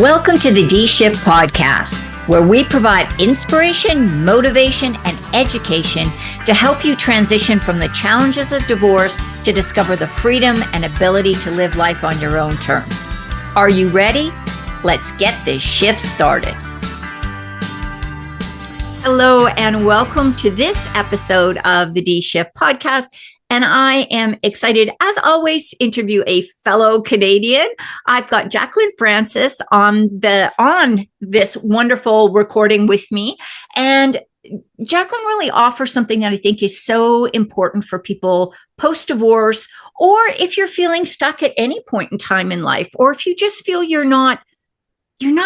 Welcome to the D-Shift podcast, where we provide inspiration, motivation, and education to help you transition from the challenges of divorce to discover the freedom and ability to live life on your own terms. Are you ready? Let's get this shift started. Hello, and welcome to this episode of the D-Shift podcast. And I am excited, as always, to interview a fellow Canadian. I've got Jacqueline Francis on this wonderful recording with me. And Jacqueline really offers something that I think is so important for people post-divorce, or if you're feeling stuck at any point in time in life, or if you just feel you're not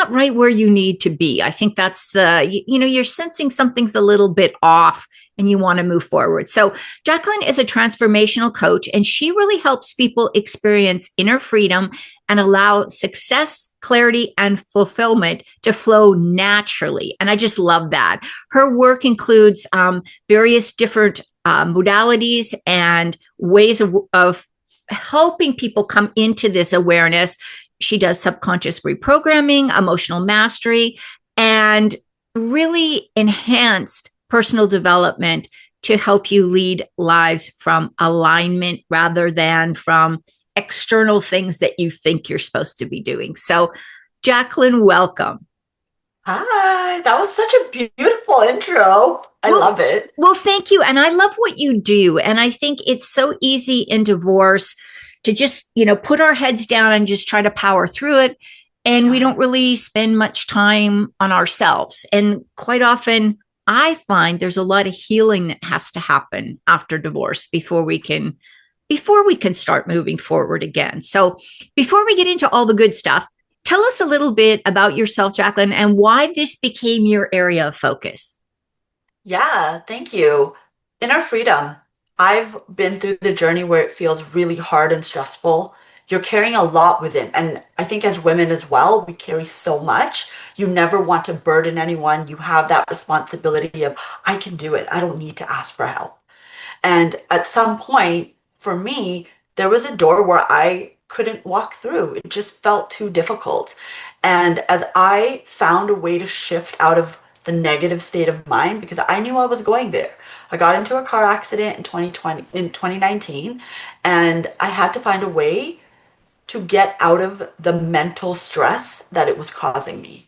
right where you need to be. I think that's you're sensing something's a little bit off and you want to move forward. So Jacqueline is a transformational coach, and she really helps people experience inner freedom and allow success, clarity, and fulfillment to flow naturally. And I just love that. Her work includes various different modalities and ways of helping people come into this awareness. She does subconscious reprogramming, emotional mastery, and really enhanced personal development to help you lead lives from alignment rather than from external things that you think you're supposed to be doing. So, Jacqueline, welcome. Hi, that was such a beautiful intro. I love it. Well, thank you. And I love what you do. And I think it's so easy in divorce to just, put our heads down and just try to power through it. And we don't really spend much time on ourselves. And quite often, I find there's a lot of healing that has to happen after divorce before we can start moving forward again. So before we get into all the good stuff, tell us a little bit about yourself, Jacqueline, and why this became your area of focus. Yeah, thank you. Inner freedom. I've been through the journey where it feels really hard and stressful. You're carrying a lot within. And I think as women as well, we carry so much. You never want to burden anyone. You have that responsibility of, I can do it. I don't need to ask for help. And at some point, for me, there was a door where I couldn't walk through. It just felt too difficult. And as I found a way to shift out of the negative state of mind, because I knew I was going there. I got into a car accident in 2019, and I had to find a way to get out of the mental stress that it was causing me.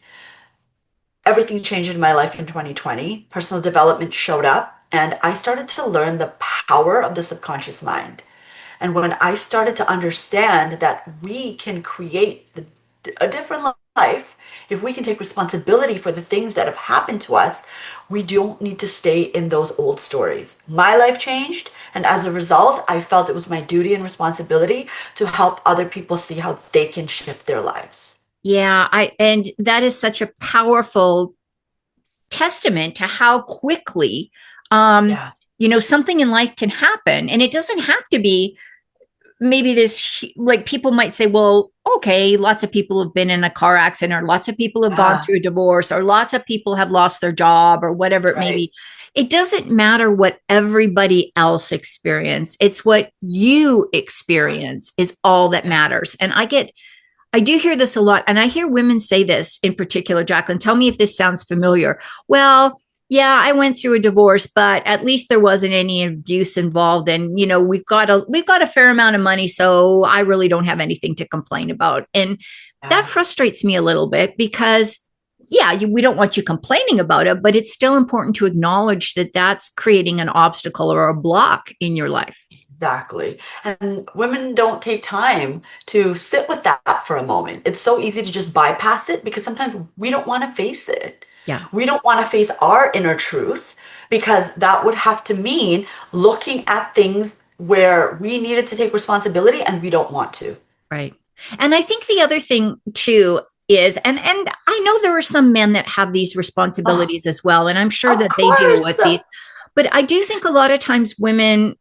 Everything changed in my life in 2020. Personal development showed up, and I started to learn the power of the subconscious mind. And when I started to understand that we can create a different life, if we can take responsibility for the things that have happened to us, we don't need to stay in those old stories. My life changed, and as a result, I felt it was my duty and responsibility to help other people see how they can shift their lives. Yeah, and that is such a powerful testament to how quickly something in life can happen. And it doesn't have to be maybe this, like, people might say, well, okay, lots of people have been in a car accident, or lots of people have gone through a divorce, or lots of people have lost their job, or whatever it may be. It doesn't matter what everybody else experienced. It's what you experience is all that matters. And I do hear this a lot. And I hear women say this in particular. Jacqueline, tell me if this sounds familiar. Well, yeah, I went through a divorce, but at least there wasn't any abuse involved. And, we've got a fair amount of money, so I really don't have anything to complain about. And that frustrates me a little bit because, we don't want you complaining about it, but it's still important to acknowledge that that's creating an obstacle or a block in your life. Exactly. And women don't take time to sit with that for a moment. It's so easy to just bypass it because sometimes we don't want to face it. Yeah. We don't want to face our inner truth because that would have to mean looking at things where we needed to take responsibility and we don't want to. Right. And I think the other thing too is, and I know there are some men that have these responsibilities as well, and I'm sure that they deal with these, but I do think a lot of times women,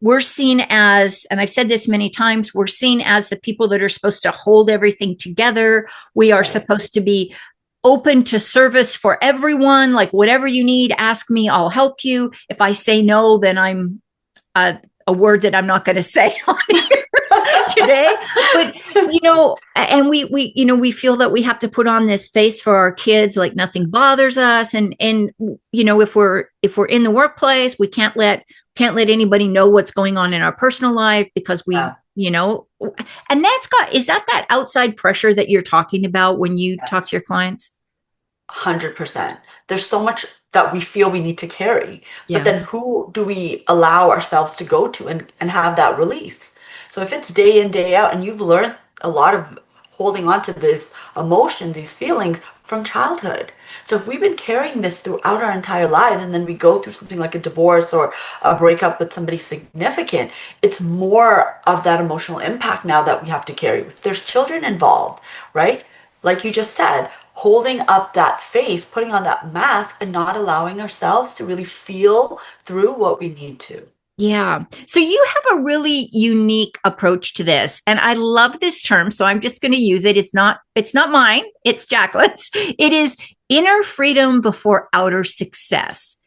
we're seen as, and I've said this many times, we're seen as the people that are supposed to hold everything together. We are supposed to be open to service for everyone. Like, whatever you need, ask me, I'll help you. If I say no, then I'm a word that I'm not going to say on here. today. But, and we feel that we have to put on this face for our kids, like nothing bothers us. And, if we're in the workplace, we can't let anybody know what's going on in our personal life because and is that outside pressure that you're talking about when you talk to your clients? 100%. There's so much that we feel we need to carry, Yeah. but then who do we allow ourselves to go to and have that release? So if it's day in, day out, and you've learned a lot of holding on to these emotions, these feelings from childhood. So if we've been carrying this throughout our entire lives and then we go through something like a divorce or a breakup with somebody significant, it's more of that emotional impact now that we have to carry. If there's children involved, right? Like you just said, holding up that face, putting on that mask, and not allowing ourselves to really feel through what we need to. Yeah. So you have a really unique approach to this. And I love this term. So I'm just going to use it. It's not mine. It's Jacqueline's. It is inner freedom before outer success.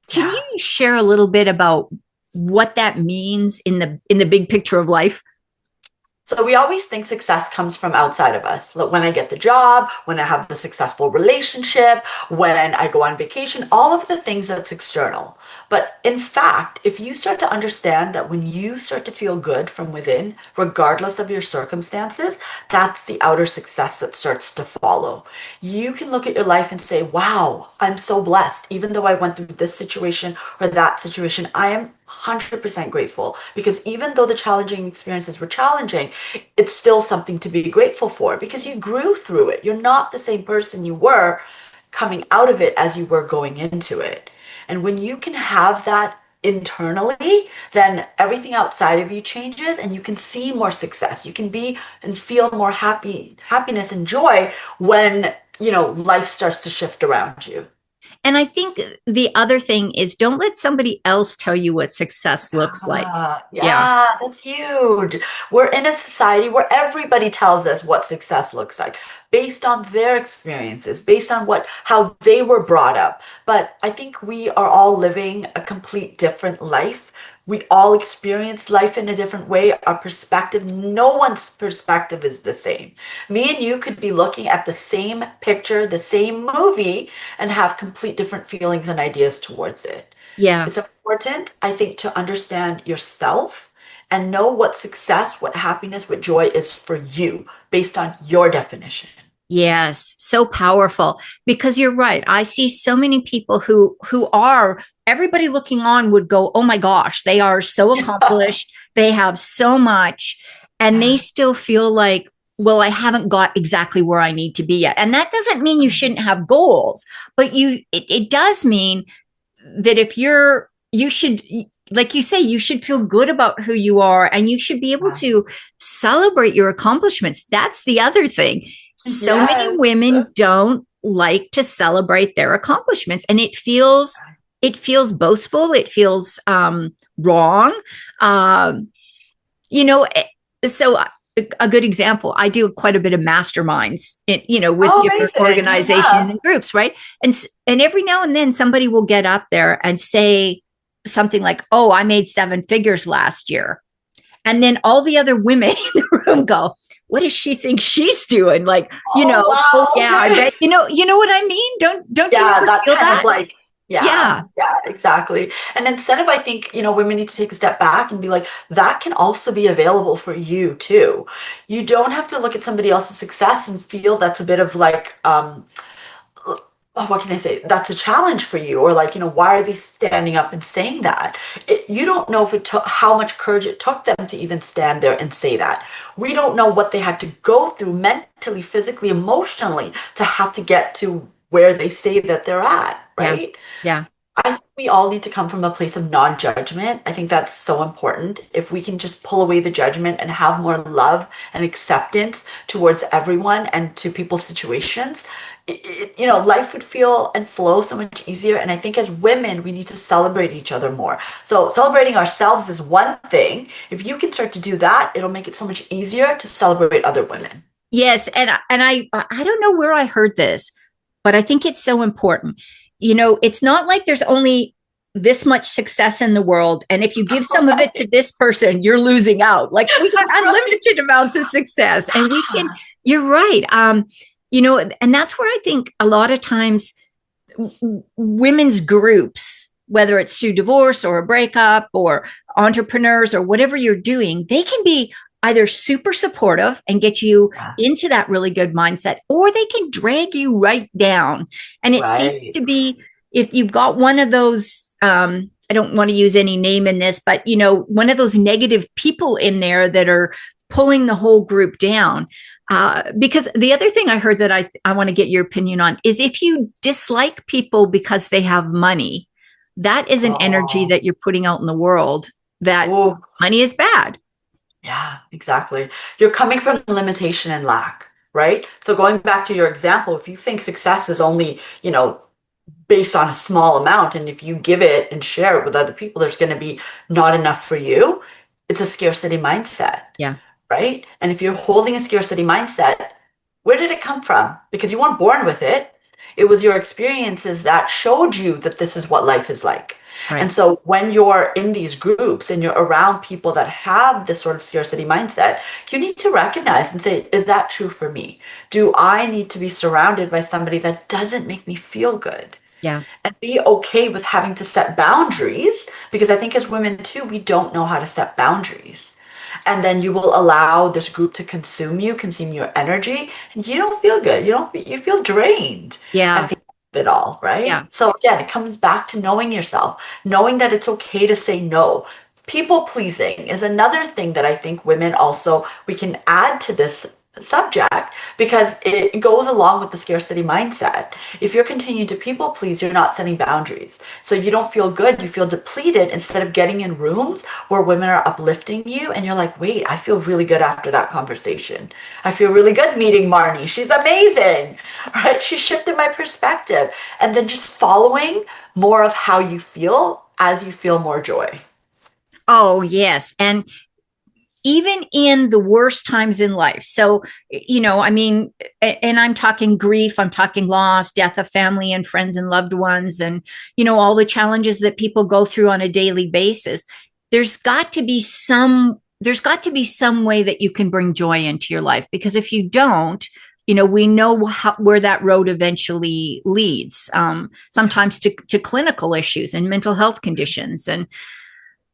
Can you share a little bit about what that means in the big picture of life? So we always think success comes from outside of us. Like when I get the job, when I have the successful relationship, when I go on vacation, all of the things that's external. But in fact, if you start to understand that when you start to feel good from within, regardless of your circumstances, that's the outer success that starts to follow. You can look at your life and say, wow, I'm so blessed. Even though I went through this situation or that situation, I am 100% grateful, because even though the challenging experiences were challenging, it's still something to be grateful for because you grew through it. You're not the same person you were coming out of it as you were going into it. And when you can have that internally, then everything outside of you changes and you can see more success. You can be and feel more happiness and joy when, life starts to shift around you. And I think the other thing is don't let somebody else tell you what success looks like. Yeah. Yeah, that's huge. We're in a society where everybody tells us what success looks like based on their experiences, based on how they were brought up. But I think we are all living a complete different life. We all experience life in a different way. Our perspective, no one's perspective is the same. Me and you could be looking at the same picture, the same movie, and have complete different feelings and ideas towards it. Yeah. It's important, I think, to understand yourself and know what success, what happiness, what joy is for you based on your definition. Yes, so powerful, because you're right. I see so many people who are, everybody looking on would go, "Oh my gosh, they are so accomplished. They have so much." And they still feel like, "Well, I haven't got exactly where I need to be yet." And that doesn't mean you shouldn't have goals, but it does mean that if you should, like you say, you should feel good about who you are, and you should be able to celebrate your accomplishments. That's the other thing. So many women don't like to celebrate their accomplishments, and it feels boastful. It feels wrong. So a good example, I do quite a bit of masterminds, with different organizations and groups, right? And every now and then somebody will get up there and say something like, "Oh, I made 7 figures last year." And then all the other women in the room go, "What does she think she's doing?" Like, wow. "Oh yeah, I bet." You know what I mean? Don't you that feel kind that? of like, yeah, exactly. And instead of, I think, women need to take a step back and be like, that can also be available for you too. You don't have to look at somebody else's success and feel that's a bit of like, what can I say? That's a challenge for you, or like, why are they standing up and saying that? You don't know if it took how much courage it took them to even stand there and say that. We don't know what they had to go through mentally, physically, emotionally to have to get to where they say that they're at, right? Yeah. I think we all need to come from a place of non-judgment. I think that's so important. If we can just pull away the judgment and have more love and acceptance towards everyone and to people's situations, life would feel and flow so much easier. And I think as women, we need to celebrate each other more. So celebrating ourselves is one thing. If you can start to do that, it'll make it so much easier to celebrate other women. Yes, and I don't know where I heard this, but I think it's so important. It's not like there's only this much success in the world, and if you give some of it to this person, you're losing out. Like, we got unlimited amounts of success, and we can. You're right. And that's where I think a lot of times women's groups, whether it's through divorce or a breakup or entrepreneurs or whatever you're doing, they can be either super supportive and get you into that really good mindset, or they can drag you right down. And it seems to be, if you've got one of those, I don't want to use any name in this, but one of those negative people in there that are pulling the whole group down. Because the other thing I heard that I want to get your opinion on is, if you dislike people because they have money, that is an energy that you're putting out in the world, that money is bad. Yeah, exactly. You're coming from limitation and lack, right? So going back to your example, if you think success is only, based on a small amount, and if you give it and share it with other people, there's going to be not enough for you. It's a scarcity mindset. Yeah. Right? And if you're holding a scarcity mindset, where did it come from? Because you weren't born with it. It was your experiences that showed you that this is what life is like. Right. And so when you're in these groups and you're around people that have this sort of scarcity mindset, you need to recognize and say, is that true for me? Do I need to be surrounded by somebody that doesn't make me feel good? Yeah. And be okay with having to set boundaries, because I think as women too, we don't know how to set boundaries. And then you will allow this group to consume your energy, and you don't feel good. You feel drained. Yeah. At the end of it all, right? Yeah. So again, it comes back to knowing yourself, knowing that it's okay to say no. People pleasing is another thing that I think women also, we can add to this subject, because it goes along with the scarcity mindset. If you're continuing to people please, you're not setting boundaries. So you don't feel good, you feel depleted, instead of getting in rooms where women are uplifting you and you're like, wait, I feel really good after that conversation. I feel really good meeting Marnie. She's amazing, right? She shifted my perspective. And then just following more of how you feel as you feel more joy. Oh, yes. And even in the worst times in life. So, and I'm talking grief, I'm talking loss, death of family and friends and loved ones, and, all the challenges that people go through on a daily basis. There's got to be some way that you can bring joy into your life, because if you don't, we know where that road eventually leads, sometimes to clinical issues and mental health conditions. And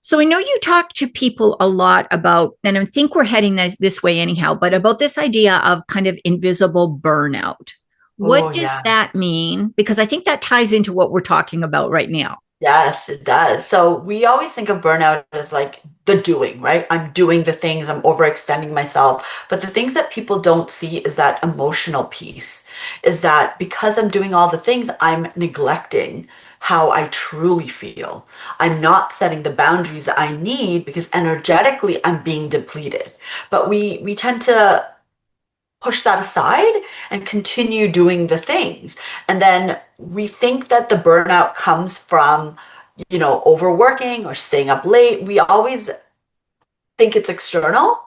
so I know you talk to people a lot about, and I think we're heading this way anyhow, but about this idea of kind of invisible burnout. What does that mean? Because I think that ties into what we're talking about right now. Yes, it does. So we always think of burnout as like the doing, right? I'm doing the things, I'm overextending myself. But the things that people don't see is that emotional piece, is that because I'm doing all the things, I'm neglecting how I truly feel. I'm not setting the boundaries that I need because energetically I'm being depleted. But we tend to push that aside and continue doing the things. And then we think that the burnout comes from, overworking or staying up late. We always think it's external,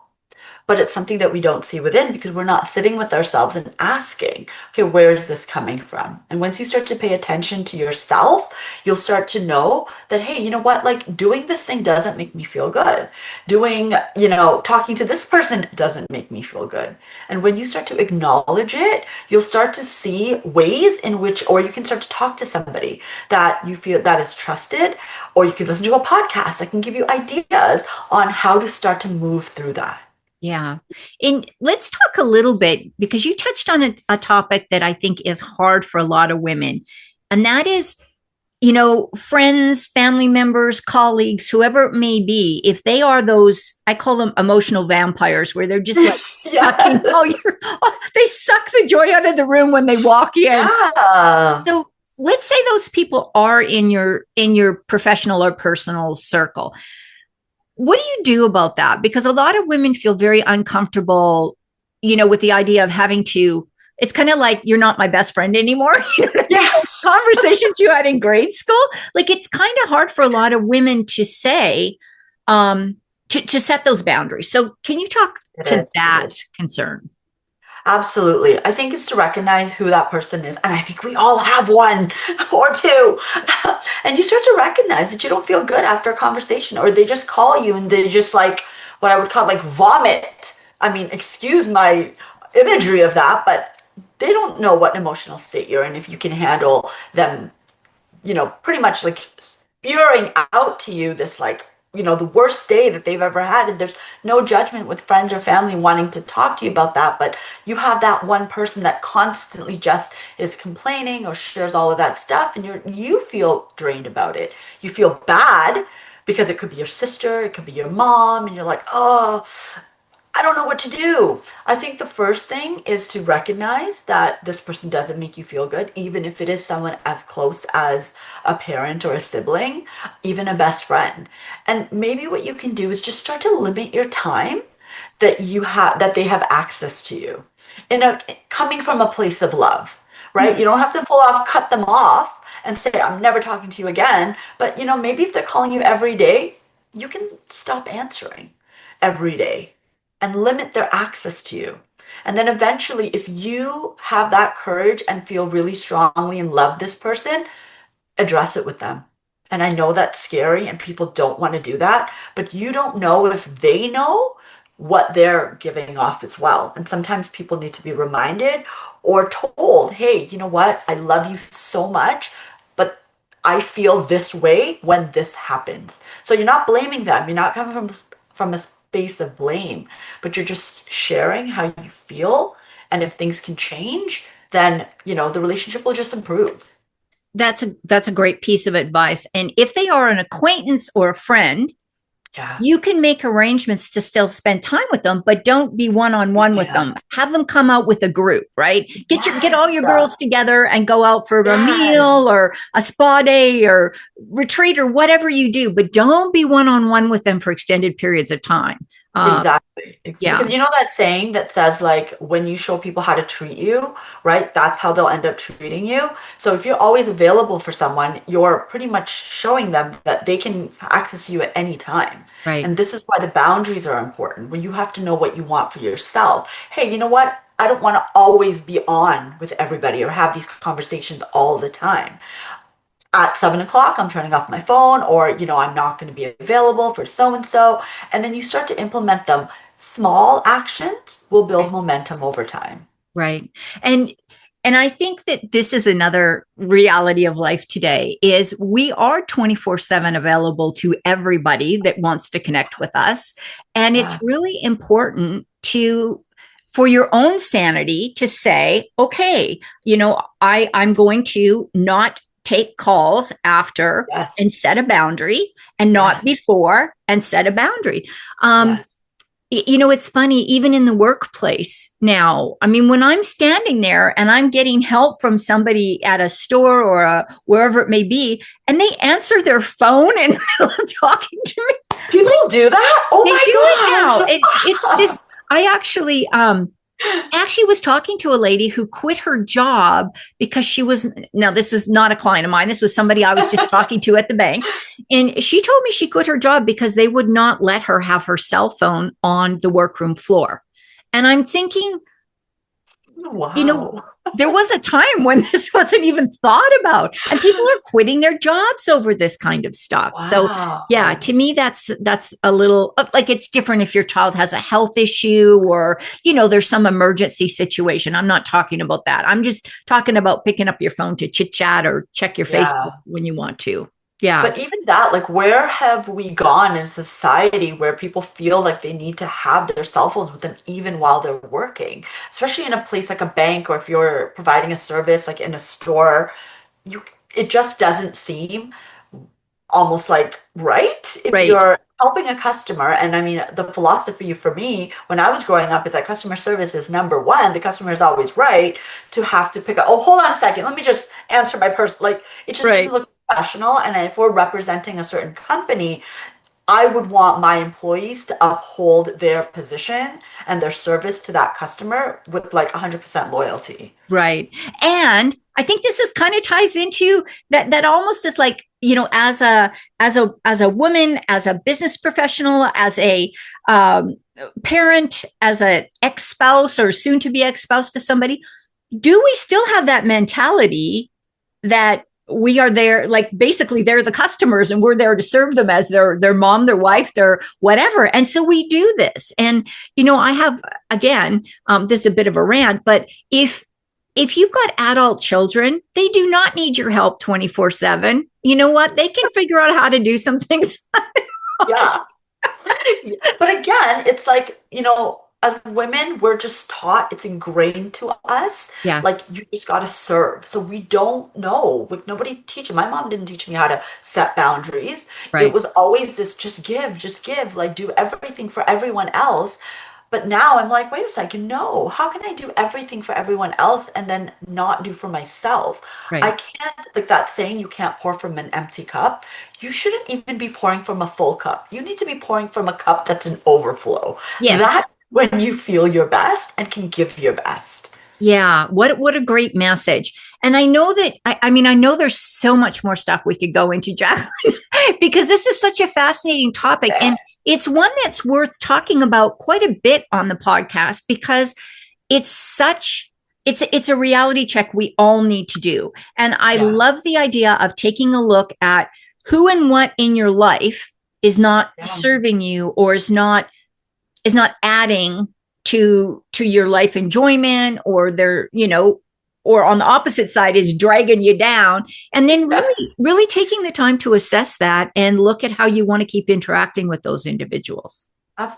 but it's something that we don't see within, because we're not sitting with ourselves and asking, okay, where is this coming from? And once you start to pay attention to yourself, you'll start to know that, hey, you know what, like doing this thing doesn't make me feel good. Talking to this person doesn't make me feel good. And when you start to acknowledge it, you'll start to see ways in which, or you can start to talk to somebody that you feel that is trusted, or you can listen to a podcast that can give you ideas on how to start to move through that. Yeah. And let's talk a little bit, because you touched on a topic that I think is hard for a lot of women. And that is, friends, family members, colleagues, whoever it may be, if they are those, I call them emotional vampires, where they're just like sucking they suck the joy out of the room when they walk in. Yeah. So let's say those people are in your professional or personal circle. What do you do about that? Because a lot of women feel very uncomfortable, with the idea of having to, it's kind of like, you're not my best friend anymore. Those conversations you had in grade school. Like, it's kind of hard for a lot of women to say, to set those boundaries. So can you talk to that concern? Absolutely. I think it's to recognize who that person is. And I think we all have one or two. And you start to recognize that you don't feel good after a conversation, or they just call you and they just like what I would call like vomit. I mean, excuse my imagery of that, but they don't know what emotional state you're in if you can handle them, pretty much like spewing out to you this like, the worst day that they've ever had. And there's no judgment with friends or family wanting to talk to you about that. But you have that one person that constantly just is complaining or shares all of that stuff, and you feel drained about it. You feel bad because it could be your sister, it could be your mom, and you're like, oh, I don't know what to do. I think the first thing is to recognize that this person doesn't make you feel good, even if it is someone as close as a parent or a sibling, even a best friend. And maybe what you can do is just start to limit your time that they have access to you in a coming from a place of love, right? You don't have to full off cut them off and say, I'm never talking to you again. But maybe if they're calling you every day, you can stop answering every day and limit their access to you. And then eventually, if you have that courage and feel really strongly and love this person, address it with them. And I know that's scary and people don't want to do that, but you don't know if they know what they're giving off as well. And sometimes people need to be reminded or told, hey, you know what? I love you so much, but I feel this way when this happens. So you're not blaming them. You're not coming from a space of blame, but you're just sharing how you feel. And if things can change, then, the relationship will just improve. That's a great piece of advice. And if they are an acquaintance or a friend, Yeah. you can make arrangements to still spend time with them, but don't be one-on-one with Yeah. them. Have them come out with a group, right? Get all Yes. your girls together and go out for a Yes. meal or a spa day or retreat or whatever you do, but don't be one-on-one with them for extended periods of time. Uh, Exactly. yeah, Because you know that saying that says like when you show people how to treat you, right? That's how they'll end up treating you. So if you're always available for someone, you're pretty much showing them that they can access you at any time. right. And this is why the boundaries are important. When you have to know what you want for yourself. Hey, you know what? I don't want to always be on with everybody or have these conversations all the time. At 7 o'clock, I'm turning off my phone, or, I'm not going to be available for so and so. And then you start to implement them. Small actions will build momentum over time. Right. And and I think that this is another reality of life today is we are 24/7 available to everybody that wants to connect with us. And it's Yeah. really important to for your own sanity to say, okay, I'm going to not take calls after Yes. and set a boundary and not Yes. before and set a boundary. Um, Yes. it's funny, even in the workplace now. I mean, when I'm standing there and I'm getting help from somebody at a store or wherever it may be, and they answer their phone and talking to me, People do that? Oh they do it now. my It's God. just, I actually was talking to a lady who quit her job because she was, now this is not a client of mine, this was somebody I was just talking to at the bank, and she told me she quit her job because they would not let her have her cell phone on the workroom floor. And I'm thinking, you know, Wow. there was a time when this wasn't even thought about, and people are quitting their jobs over this kind of stuff. So yeah, Wow. to me, that's a little like it's different if your child has a health issue or there's some emergency situation. I'm not talking about that. I'm just talking about picking up your phone to chit chat or check your Facebook Yeah. when you want to. Yeah, But even that, like, where have we gone in society where people feel like they need to have their cell phones with them even while they're working? Especially in a place like a bank, or if you're providing a service like in a store, you it just doesn't seem almost like right if right, you're helping a customer. And I mean, the philosophy for me when I was growing up is that customer service is number one. The customer is always right. To have to pick up, oh, hold on a second, let me just answer my person. Like, it just doesn't right. look professional. And if we're representing a certain company, I would want my employees to uphold their position and their service to that customer with like 100% loyalty. Right. And I think this is kind of ties into that almost is like as a woman, as a business professional, as a parent, as an ex-spouse or soon to be ex-spouse to somebody, do we still have that mentality that we are there, like basically they're the customers and we're there to serve them as their mom, their wife, their whatever. And so we do this. And I have, again, this is a bit of a rant, but if you've got adult children, they do not need your help 24/7. You know what? They can figure out how to do some things. Yeah. But again, it's like, as women, we're just taught, it's ingrained to us. Yeah. Like, you just got to serve. So we don't know. Like, nobody teaches. My mom didn't teach me how to set boundaries. It Right. was always this just give, like, do everything for everyone else. But now I'm like, wait a second, no. How can I do everything for everyone else and then not do for myself? I Right. can't, like that saying, you can't pour from an empty cup. You shouldn't even be pouring from a full cup. You need to be pouring from a cup that's an overflow. Yes. That when you feel your best and can give your best. Yeah, what a great message. And I know that I mean I know there's so much more stuff we could go into, Jacqueline, because this is such a fascinating topic Yeah. and it's one that's worth talking about quite a bit on the podcast because it's such it's a reality check we all need to do. And I Yeah. love the idea of taking a look at who and what in your life is not Yeah. serving you or is not adding to your life enjoyment, or they're or on the opposite side is dragging you down, and then really taking the time to assess that and look at how you want to keep interacting with those individuals.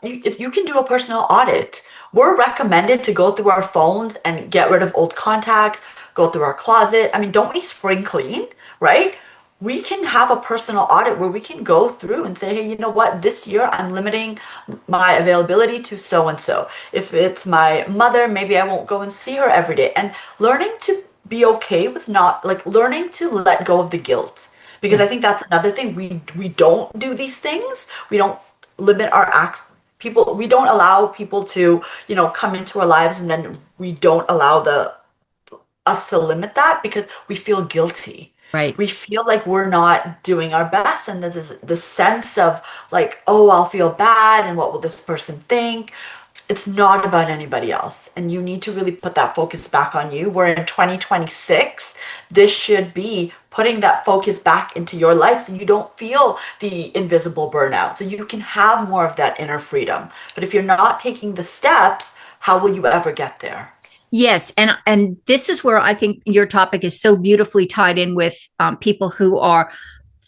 If you can do a personal audit, we're recommended to go through our phones and get rid of old contacts, go through our closet. I mean, don't we spring clean, right? We can have a personal audit where we can go through and say, hey, you know what? This year I'm limiting my availability to so and so. If it's my mother, maybe I won't go and see her every day. And learning to be okay with not like learning to let go of the guilt. Because Yeah. I think that's another thing. We don't do these things. We don't limit our acts. People, we don't allow people to, come into our lives, and then we don't allow the us to limit that because we feel guilty. Right. We feel like we're not doing our best, and there's this sense of like, oh, I'll feel bad, and what will this person think? It's not about anybody else, and you need to really put that focus back on you. We're in 2026. This should be putting that focus back into your life so you don't feel the invisible burnout, so you can have more of that inner freedom. But if you're not taking the steps, how will you ever get there? Yes, and this is where I think your topic is so beautifully tied in with people who are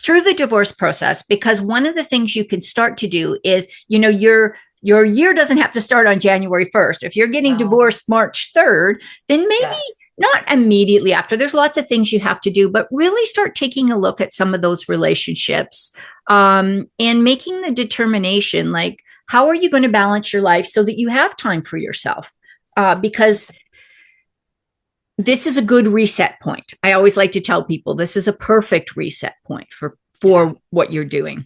through the divorce process, because one of the things you can start to do is, your year doesn't have to start on January 1st. If you're getting No. divorced March 3rd, then maybe Yes. not immediately after. There's lots of things you have to do, but really start taking a look at some of those relationships, and making the determination, like, how are you going to balance your life so that you have time for yourself? Because this is a good reset point. I always like to tell people this is a perfect reset point for Yeah. what you're doing.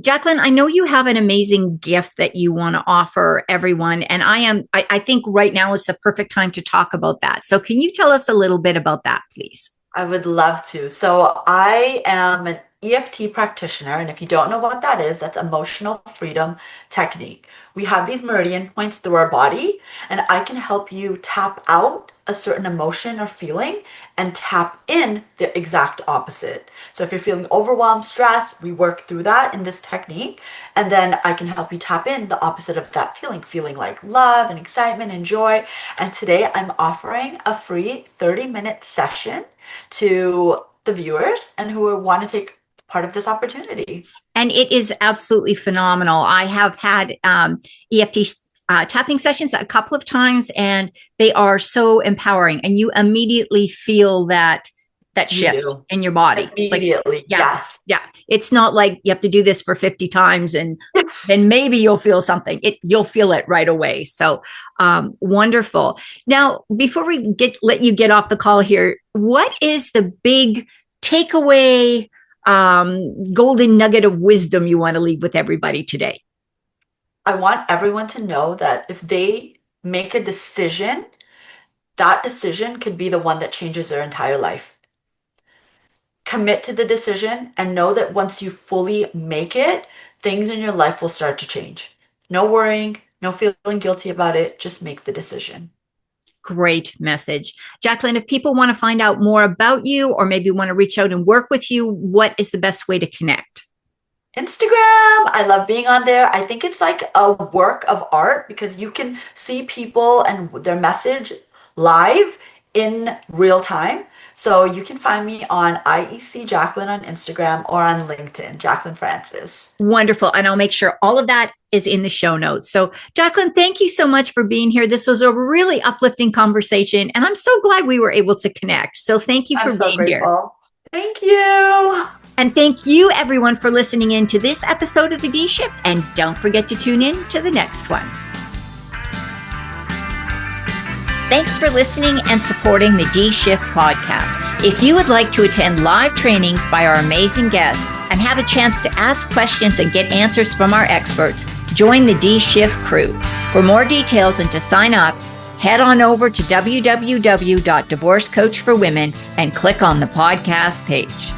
Jacqueline, I know you have an amazing gift that you want to offer everyone, and I think right now is the perfect time to talk about that. So can you tell us a little bit about that, please? I would love to. So I am an EFT practitioner, and if you don't know what that is, that's emotional freedom technique. We have these meridian points through our body, and I can help you tap out a certain emotion or feeling and tap in the exact opposite. So if you're feeling overwhelmed, stressed, we work through that in this technique, and then I can help you tap in the opposite of that feeling, feeling like love and excitement and joy. And today I'm offering a free 30-minute session to the viewers and who want to take part of this opportunity. And it is absolutely phenomenal. I have had EFT tapping sessions a couple of times, and they are so empowering. And you immediately feel that You shift do. in your body. Like, Immediately, yeah, yes. yeah. It's not like you have to do this for 50 times and then maybe you'll feel something. You'll feel it right away. So wonderful. Now, before we let you get off the call here, what is the big takeaway, golden nugget of wisdom you want to leave with everybody today? I want everyone to know that if they make a decision, that decision could be the one that changes their entire life. Commit to the decision and know that once you fully make it, things in your life will start to change. No worrying, no feeling guilty about it. Just make the decision. Great message. Jacqueline, if people want to find out more about you or maybe want to reach out and work with you, what is the best way to connect? Instagram. I love being on there. I think it's like a work of art because you can see people and their message live in real time. So you can find me on IEC Jacqueline on Instagram or on LinkedIn, Jacqueline Francis. Wonderful. And I'll make sure all of that is in the show notes. So Jacqueline, thank you so much for being here. This was a really uplifting conversation and I'm so glad we were able to connect. So thank you for being here. Thank you. And thank you everyone for listening in to this episode of The D Shift. And don't forget to tune in to the next one. Thanks for listening and supporting the D Shift podcast. If you would like to attend live trainings by our amazing guests and have a chance to ask questions and get answers from our experts, join the D Shift crew. For more details and to sign up, head on over to www.divorcecoachforwomen and click on the podcast page.